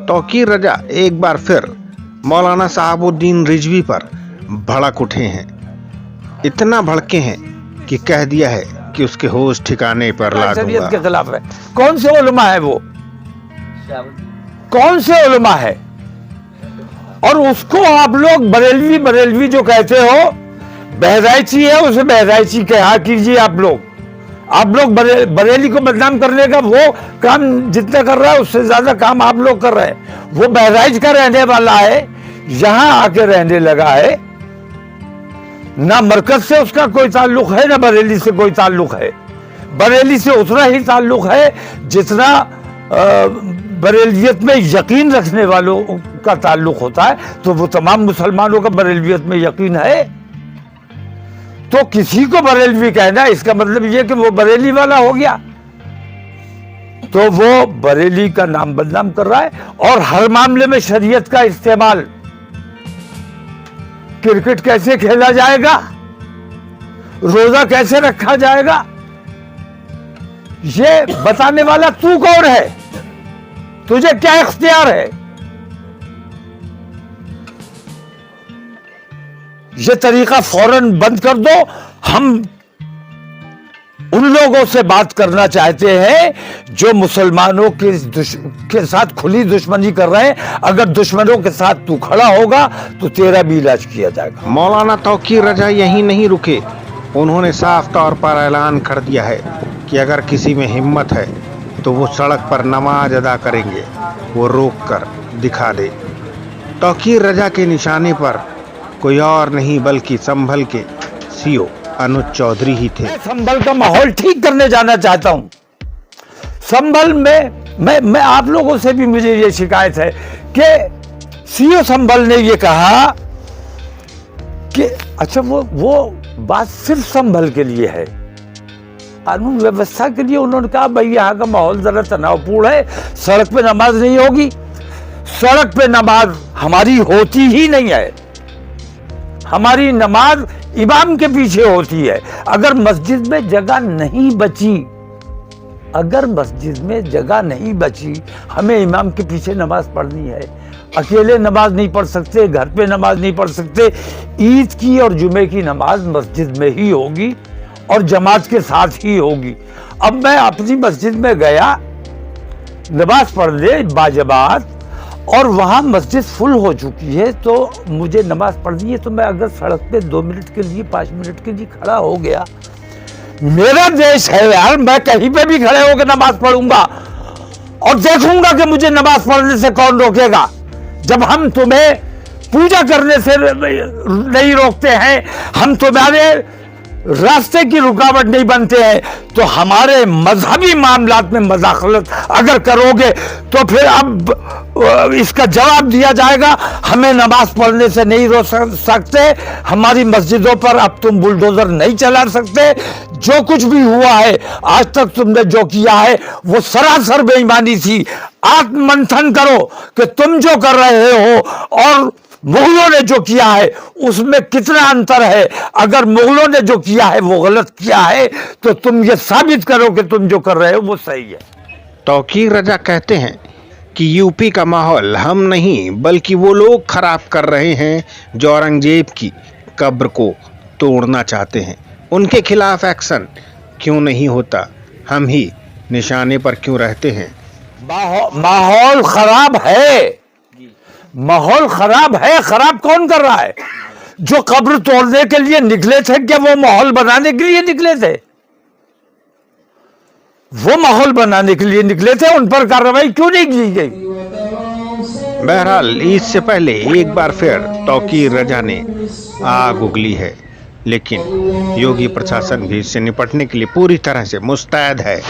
तौकीर रजा एक बार फिर मौलाना साहबुद्दीन रिजवी पर भड़क उठे हैं। इतना भड़के हैं कि कह दिया है कि उसके होश ठिकाने पर ला दूंगा। शरीयत के खिलाफ है। कौन से उलमा है वो? कौन से उलमा है? और उसको आप लोग बरेलवी जो कहते हो, बहराइची है, उसे बहराइची कहा कीजिए। आप लोग बरेली को बदनाम करने का वो काम जितना कर रहा है उससे ज्यादा काम आप लोग कर रहे हैं। वो बहराइच का रहने वाला है, यहां आके रहने लगा है। ना मरकज से उसका कोई ताल्लुक है, ना बरेली से कोई ताल्लुक है। बरेली से उतना ही ताल्लुक है जितना बरेलियत में यकीन रखने वालों का ताल्लुक होता है। तो वो तमाम मुसलमानों का बरेलियत में यकीन है, तो किसी को बरेलवी कहना इसका मतलब ये कि वो बरेली वाला हो गया। तो वो बरेली का नाम बदनाम कर रहा है और हर मामले में शरीयत का इस्तेमाल। क्रिकेट कैसे खेला जाएगा, रोजा कैसे रखा जाएगा, ये बताने वाला तू कौन है? तुझे क्या इख्तियार है? ये तरीका फौरन बंद कर दो। हम उन लोगों से बात करना चाहते हैं जो मुसलमानों के साथ खुली दुश्मनी कर रहे हैं। अगर दुश्मनों के साथ तू खड़ा होगा तो तेरा भी इलाज किया जाएगा। मौलाना तौकीर रजा यहीं नहीं रुके, उन्होंने साफ तौर पर ऐलान कर दिया है कि अगर किसी में हिम्मत है तो वो सड़क पर नमाज अदा करेंगे, वो रोक कर दिखा दे। तौकीर रजा के निशाने पर कोई और नहीं बल्कि संभल के सीओ अनुज चौधरी ही थे। संभल का माहौल ठीक करने जाना चाहता हूं। संभल में मैं आप लोगों से भी मुझे ये शिकायत है कि सीओ संभल ने ये कहा कि अच्छा वो बात सिर्फ संभल के लिए है, कानून व्यवस्था के लिए उन्होंने कहा भाई यहाँ का माहौल जरा तनावपूर्ण है, सड़क पे नमाज नहीं होगी। सड़क पे नमाज हमारी होती ही नहीं है। हमारी नमाज इमाम के पीछे होती है। अगर मस्जिद में जगह नहीं बची, हमें इमाम के पीछे नमाज पढ़नी है। अकेले नमाज नहीं पढ़ सकते, घर पे नमाज नहीं पढ़ सकते। ईद की और जुमे की नमाज मस्जिद में ही होगी और जमात के साथ ही होगी। अब मैं अपनी मस्जिद में गया नमाज पढ़ने बाजमात, और वहां मस्जिद फुल हो चुकी है, तो मुझे नमाज पढ़नी है। तो मैं अगर सड़क पे 2 मिनट के लिए 5 मिनट के लिए खड़ा हो गया, मेरा देश है यार, मैं कहीं पे भी खड़े होकर नमाज पढ़ूंगा और देखूंगा कि मुझे नमाज पढ़ने से कौन रोकेगा। जब हम तुम्हें पूजा करने से नहीं रोकते हैं, हम तुम्हारे रास्ते की रुकावट नहीं बनते हैं, तो हमारे मजहबी मामलात में मदाखलत अगर करोगे तो फिर अब इसका जवाब दिया जाएगा। हमें नमाज पढ़ने से नहीं रोक सकते, हमारी मस्जिदों पर अब तुम बुलडोजर नहीं चला सकते। जो कुछ भी हुआ है आज तक तुमने जो किया है वो सरासर बेईमानी थी। आत्ममंथन करो कि तुम जो कर रहे हो और मुगलों ने जो किया है उसमें कितना अंतर है। अगर मुगलों ने जो किया है वो गलत किया है तो तुम ये साबित करो कि तुम जो कर रहे हो वो सही है। तौकीर रजा कहते हैं कि यूपी का माहौल हम नहीं बल्कि वो लोग खराब कर रहे हैं जो औरंगजेब की कब्र को तोड़ना चाहते हैं। उनके खिलाफ एक्शन क्यों नहीं होता? हम ही निशाने पर क्यों रहते हैं? माहौल खराब है, माहौल खराब है। खराब कौन कर रहा है? जो कब्र तोड़ने के लिए निकले थे, क्या वो माहौल बनाने के लिए निकले थे? वो माहौल बनाने के लिए निकले थे, उन पर कार्रवाई क्यों नहीं की गई? बहरहाल ईद से पहले एक बार फिर तौकीर रजा ने आग उगली है, लेकिन योगी प्रशासन भी इससे निपटने के लिए पूरी तरह से मुस्तैद है।